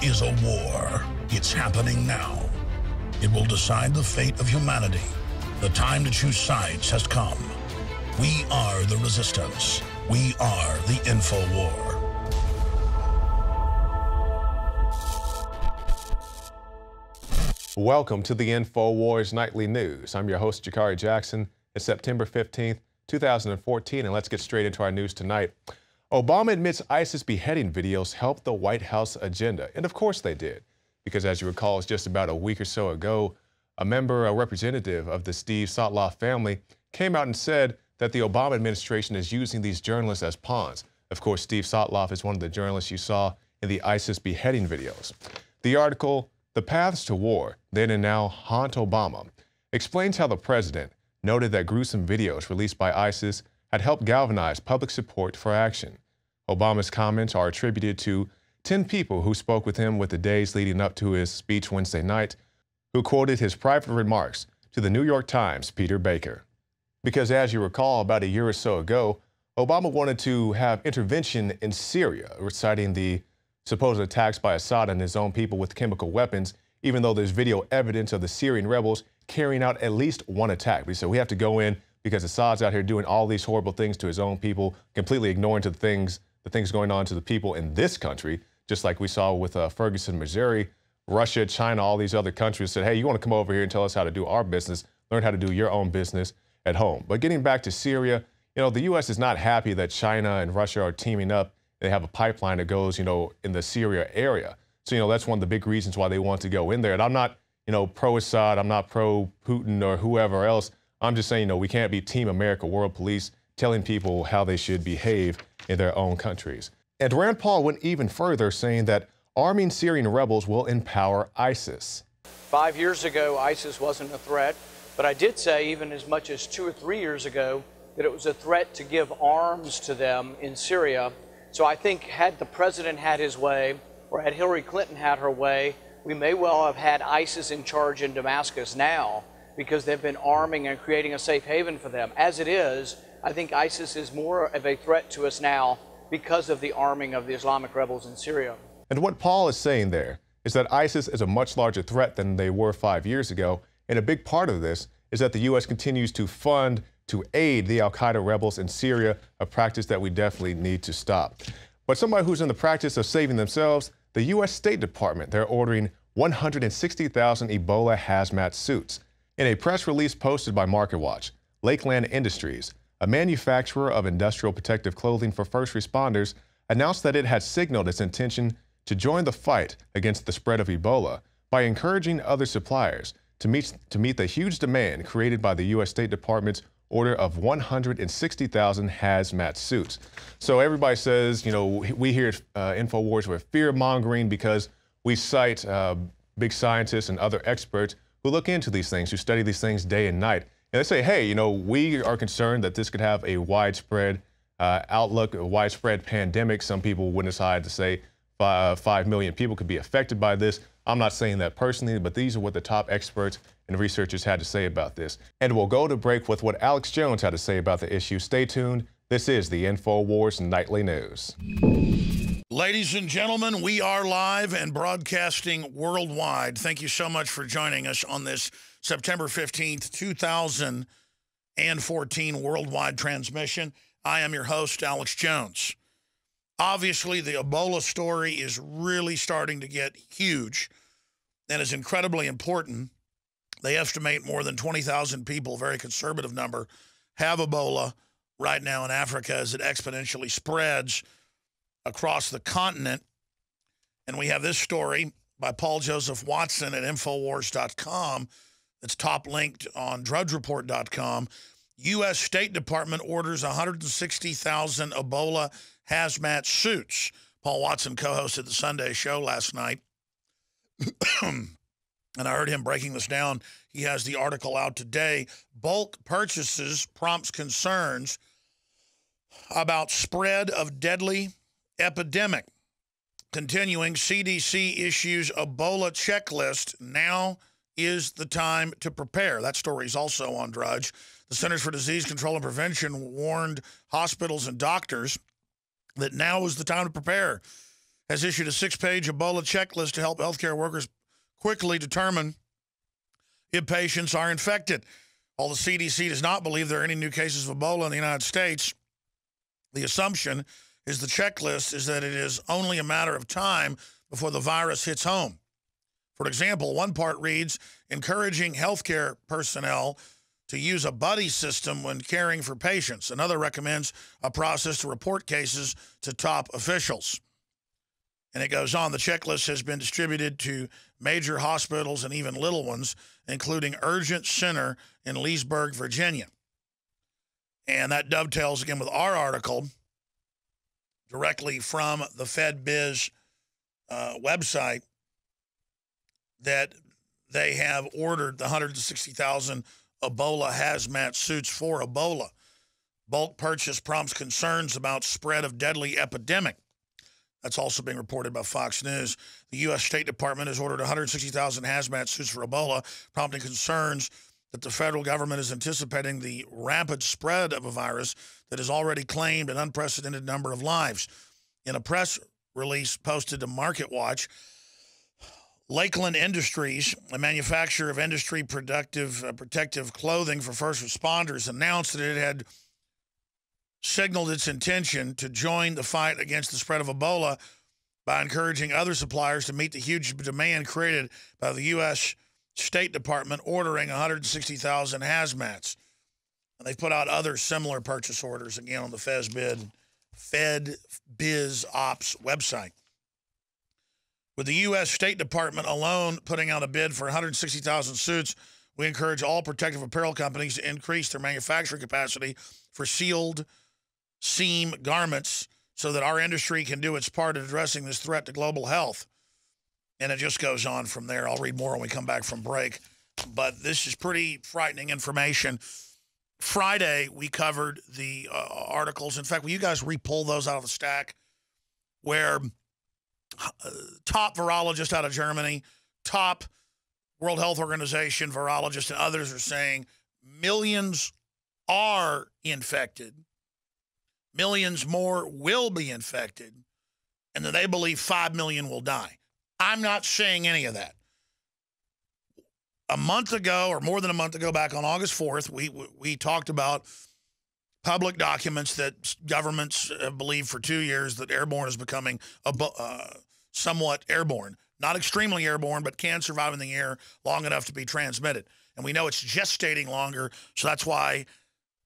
is a war. It's happening now. It will decide the fate of humanity. The time to choose sides has come. We are the resistance. We are the InfoWar. Welcome to the InfoWars Nightly News. I'm your host, Jakari Jackson. It's September 15th, 2014, and let's get straight into our news tonight. Obama admits ISIS beheading videos helped the White House agenda. And of course they did, because as you recall, it's just about a week or so ago, a representative of the Steve Sotloff family came out and said that the Obama administration is using these journalists as pawns. Of course, Steve Sotloff is one of the journalists you saw in the ISIS beheading videos. The article, "The Paths to War, Then and Now Haunt Obama," explains how the president noted that gruesome videos released by ISIS had helped galvanize public support for action. Obama's comments are attributed to 10 people who spoke with him with the days leading up to his speech Wednesday night, who quoted his private remarks to the New York Times' Peter Baker. Because as you recall, about a year or so ago, Obama wanted to have intervention in Syria, reciting the supposed attacks by Assad and his own people with chemical weapons, even though there's video evidence of the Syrian rebels carrying out at least one attack. He said we have to go in because Assad's out here doing all these horrible things to his own people, completely ignoring the things going on to the people in this country, just like we saw with Ferguson, Missouri. Russia, China, all these other countries said, hey, you want to come over here and tell us how to do our business, learn how to do your own business at home. But getting back to Syria, the U.S. is not happy that China and Russia are teaming up. They have a pipeline that goes, in the Syria area. So, that's one of the big reasons why they want to go in there. And I'm not, pro-Assad, I'm not pro-Putin or whoever else. I'm just saying, we can't be Team America, world police, telling people how they should behave in their own countries. And Rand Paul went even further, saying that arming Syrian rebels will empower ISIS. 5 years ago, ISIS wasn't a threat, but I did say even as much as 2 or 3 years ago that it was a threat to give arms to them in Syria. So I think had the president had his way, or had Hillary Clinton had her way, we may well have had ISIS in charge in Damascus now, because they've been arming and creating a safe haven for them. As it is, I think ISIS is more of a threat to us now because of the arming of the Islamic rebels in Syria. And what Paul is saying there is that ISIS is a much larger threat than they were 5 years ago. And a big part of this is that the U.S. continues to fund, to aid the al-Qaeda rebels in Syria, a practice that we definitely need to stop. But somebody who's in the practice of saving themselves, the U.S. State Department, they're ordering 160,000 Ebola hazmat suits. In a press release posted by MarketWatch, Lakeland Industries, a manufacturer of industrial protective clothing for first responders, announced that it had signaled its intention to join the fight against the spread of Ebola by encouraging other suppliers to meet the huge demand created by the U.S. State Department's order of 160,000 hazmat suits. So everybody says, we here at InfoWars, we're fear-mongering because we cite big scientists and other experts who look into these things, who study these things day and night. And they say, hey, we are concerned that this could have a widespread outlook, a widespread pandemic. Some people would decide to say 5 million people could be affected by this. I'm not saying that personally, but these are what the top experts and researchers had to say about this. And we'll go to break with what Alex Jones had to say about the issue. Stay tuned. This is the InfoWars Nightly News. Ladies and gentlemen, we are live and broadcasting worldwide. Thank you so much for joining us on this September 15th, 2014 worldwide transmission. I am your host, Alex Jones. Obviously, the Ebola story is really starting to get huge and is incredibly important. They estimate more than 20,000 people, very conservative number, have Ebola right now in Africa as it exponentially spreads across the continent. And we have this story by Paul Joseph Watson at INFOWARS.com that's top linked on DrudgeReport.com. U.S. State Department orders 160,000 Ebola hazmat suits. Paul Watson co-hosted the Sunday show last night. And I heard him breaking this down. He has the article out today. Bulk purchases prompts concerns about spread of deadly epidemic. Continuing, CDC issues Ebola checklist. Now is the time to prepare. That story is also on Drudge. The Centers for Disease Control and Prevention warned hospitals and doctors that now is the time to prepare has issued a 6-page Ebola checklist to help healthcare workers quickly determine if patients are infected. While the CDC does not believe there are any new cases of Ebola in the United States, the assumption is the checklist is that it is only a matter of time before the virus hits home. For example, one part reads, encouraging healthcare personnel to use a buddy system when caring for patients. Another recommends a process to report cases to top officials. And it goes on. The checklist has been distributed to major hospitals and even little ones, including Urgent Center in Leesburg, Virginia. And that dovetails again with our article directly from the FedBiz website that they have ordered the 160,000 Ebola hazmat suits for Ebola. Bulk purchase prompts concerns about spread of deadly epidemic. That's also being reported by Fox News. The U.S. State Department has ordered 160,000 hazmat suits for Ebola, prompting concerns that the federal government is anticipating the rapid spread of a virus that has already claimed an unprecedented number of lives. In a press release posted to MarketWatch, Lakeland Industries, a manufacturer of industry protective clothing for first responders, announced that it had signaled its intention to join the fight against the spread of Ebola by encouraging other suppliers to meet the huge demand created by the U.S. State Department ordering 160,000 hazmats. And they've put out other similar purchase orders, again, on the FedBiz Ops website. With the U.S. State Department alone putting out a bid for 160,000 suits, we encourage all protective apparel companies to increase their manufacturing capacity for sealed seam garments so that our industry can do its part in addressing this threat to global health. And it just goes on from there. I'll read more when we come back from break. But this is pretty frightening information. Friday, we covered the articles. In fact, will you guys re-pull those out of the stack? Where top virologist out of Germany, top World Health Organization virologist, and others are saying millions are infected. Millions more will be infected. And that they believe 5 million will die. I'm not saying any of that. A month ago, or more than a month ago, back on August 4th, we talked about public documents that governments have believed for 2 years that airborne is becoming somewhat airborne. Not extremely airborne, but can survive in the air long enough to be transmitted. And we know it's gestating longer, so that's why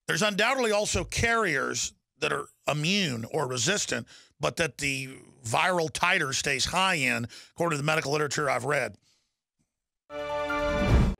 there's undoubtedly also carriers that are immune or resistant, but that the viral titer stays high in, according to the medical literature I've read.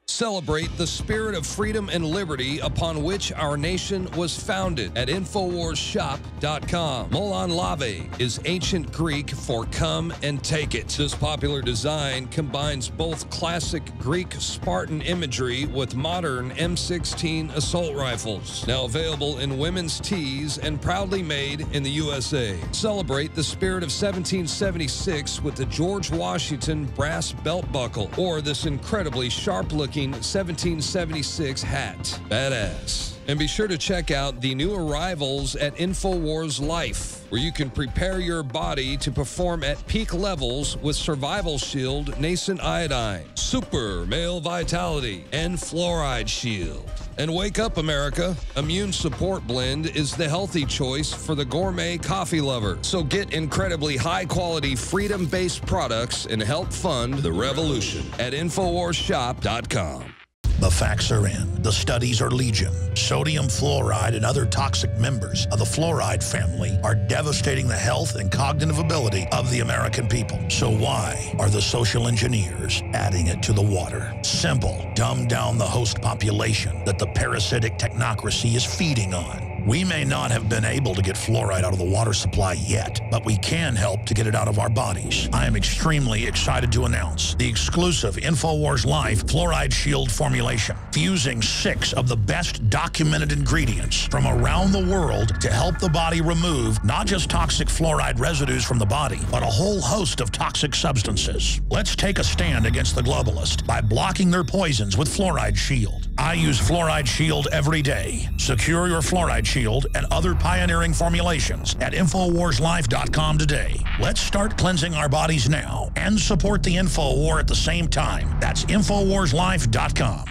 Celebrate the spirit of freedom and liberty upon which our nation was founded at InfoWarsShop.com. Molon Lave is ancient Greek for come and take it. This popular design combines both classic Greek Spartan imagery with modern M16 assault rifles. Now available in women's tees and proudly made in the USA. Celebrate the spirit of 1776 with the George Washington brass belt buckle or this incredibly sharp-looking 1776 hat. Badass. And be sure to check out the new arrivals at InfoWars Life, where you can prepare your body to perform at peak levels with Survival Shield Nascent Iodine, Super Male Vitality, and Fluoride Shield. And wake up, America. Immune Support Blend is the healthy choice for the gourmet coffee lover. So get incredibly high-quality, freedom-based products and help fund the revolution at InfoWarsShop.com. The facts are in. The studies are legion. Sodium fluoride and other toxic members of the fluoride family are devastating the health and cognitive ability of the American people. So why are the social engineers adding it to the water? Simple. Dumb down the host population that the parasitic technocracy is feeding on. We may not have been able to get fluoride out of the water supply yet, but we can help to get it out of our bodies. I am extremely excited to announce the exclusive InfoWars Life Fluoride Shield formulation. fusing 6 of the best documented ingredients from around the world to help the body remove not just toxic fluoride residues from the body, but a whole host of toxic substances. Let's take a stand against the globalists by blocking their poisons with Fluoride Shield. I use Fluoride Shield every day. Secure your Fluoride Shield and other pioneering formulations at InfoWarsLife.com today. Let's start cleansing our bodies now and support the InfoWar at the same time. That's InfoWarsLife.com.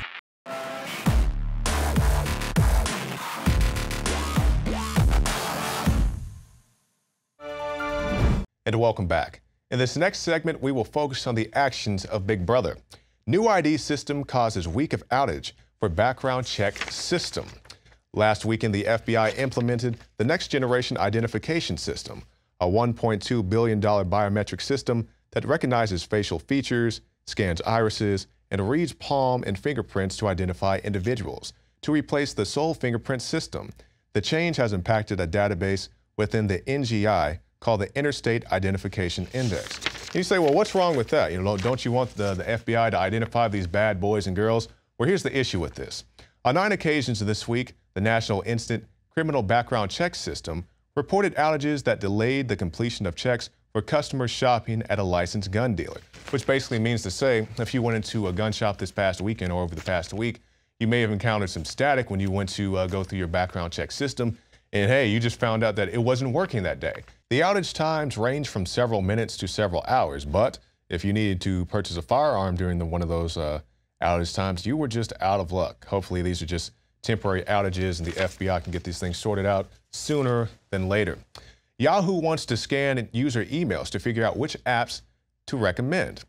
And welcome back. In this next segment, we will focus on the actions of Big Brother. New ID system causes week of outage for background check system. Last weekend, the FBI implemented the next generation identification system, a $1.2 billion biometric system that recognizes facial features, scans irises, and reads palm and fingerprints to identify individuals, to replace the sole fingerprint system. The change has impacted a database within the NGI called the Interstate Identification Index. And you say, well, what's wrong with that? Don't you want the FBI to identify these bad boys and girls? Well, here's the issue with this. On 9 occasions this week, the National Instant Criminal Background Check System reported outages that delayed the completion of checks for customers shopping at a licensed gun dealer, which basically means to say, if you went into a gun shop this past weekend or over the past week, you may have encountered some static when you went to go through your background check system, and hey, you just found out that it wasn't working that day. The outage times range from several minutes to several hours, but if you needed to purchase a firearm during one of those outage times, you were just out of luck. Hopefully these are just temporary outages and the FBI can get these things sorted out sooner than later. Yahoo wants to scan user emails to figure out which apps to recommend.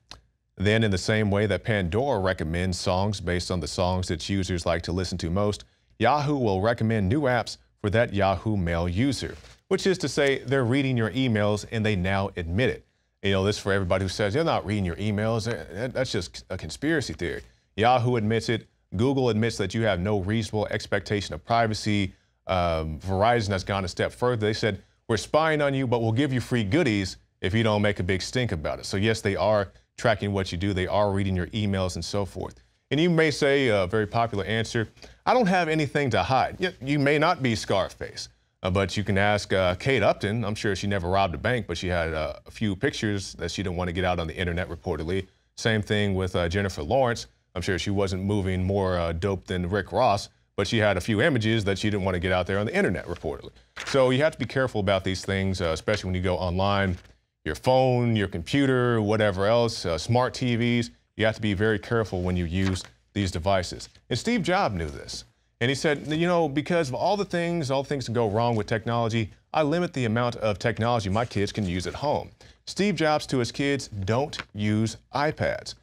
Then, in the same way that Pandora recommends songs based on the songs that users like to listen to most, Yahoo will recommend new apps for that Yahoo Mail user, which is to say they're reading your emails and they now admit it. This for everybody who says they're not reading your emails. That's just a conspiracy theory. Yahoo admits it. Google admits that you have no reasonable expectation of privacy. Verizon has gone a step further. They said, we're spying on you, but we'll give you free goodies if you don't make a big stink about it. So yes, they are tracking what you do. They are reading your emails and so forth. And you may say, a very popular answer, I don't have anything to hide. You may not be Scarface, but you can ask Kate Upton. I'm sure she never robbed a bank, but she had a few pictures that she didn't want to get out on the internet reportedly. Same thing with Jennifer Lawrence. I'm sure she wasn't moving more dope than Rick Ross, but she had a few images that she didn't want to get out there on the internet reportedly. So you have to be careful about these things, especially when you go online, your phone, your computer, whatever else, smart TVs. You have to be very careful when you use these devices. And Steve Jobs knew this. And he said, because of all the things that go wrong with technology, I limit the amount of technology my kids can use at home. Steve Jobs to his kids, don't use iPads.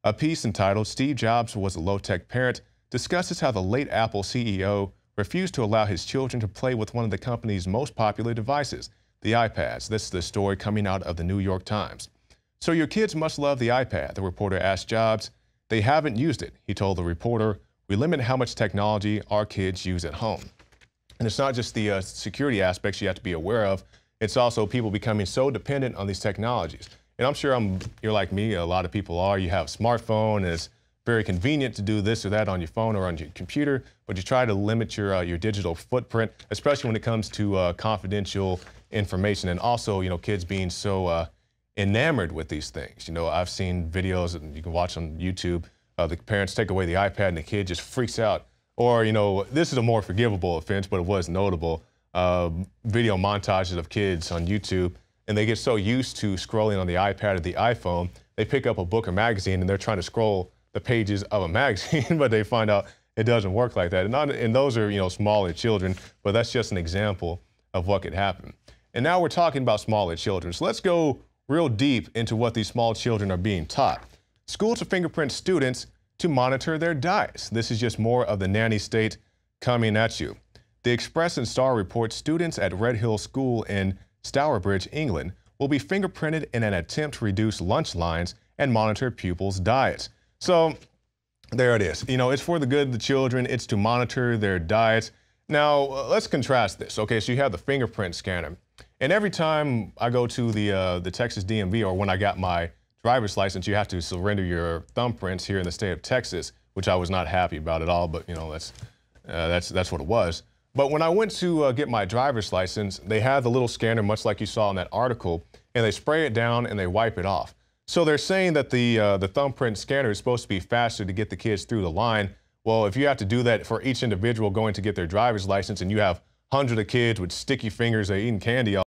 A piece entitled Steve Jobs Was a Low-Tech Parent discusses how the late Apple CEO refused to allow his children to play with one of the company's most popular devices, the iPads. This is the story coming out of the New York Times. So your kids must love the iPad, the reporter asked Jobs. They haven't used it, he told the reporter. We limit how much technology our kids use at home. And it's not just the security aspects you have to be aware of. It's also people becoming so dependent on these technologies. And I'm sure you're like me, a lot of people are. You have a smartphone, and it's very convenient to do this or that on your phone or on your computer, but you try to limit your digital footprint, especially when it comes to confidential information. And also, kids being so enamored with these things. I've seen videos that you can watch on YouTube. The parents take away the iPad and the kid just freaks out. Or, this is a more forgivable offense, but it was notable. Video montages of kids on YouTube, and they get so used to scrolling on the iPad or the iPhone, they pick up a book or magazine and they're trying to scroll the pages of a magazine, but they find out it doesn't work like that. And those are, smaller children, but that's just an example of what could happen. And now we're talking about smaller children. So let's go real deep into what these small children are being taught. Schools to fingerprint students to monitor their diets. This is just more of the nanny state coming at you. The Express and Star reports students at Red Hill School in Stourbridge, England, will be fingerprinted in an attempt to reduce lunch lines and monitor pupils' diets. So there it is. It's for the good of the children. It's to monitor their diets. Now, let's contrast this. Okay, so you have the fingerprint scanner. And every time I go to the Texas DMV, or when I got my driver's license, you have to surrender your thumbprints here in the state of Texas, which I was not happy about at all. But you know, that's what it was. But when I went to get my driver's license, they had the little scanner, much like you saw in that article, and they spray it down and they wipe it off. So they're saying that the thumbprint scanner is supposed to be faster to get the kids through the line. Well, if you have to do that for each individual going to get their driver's license, and you have hundreds of kids with sticky fingers, they're eating candy all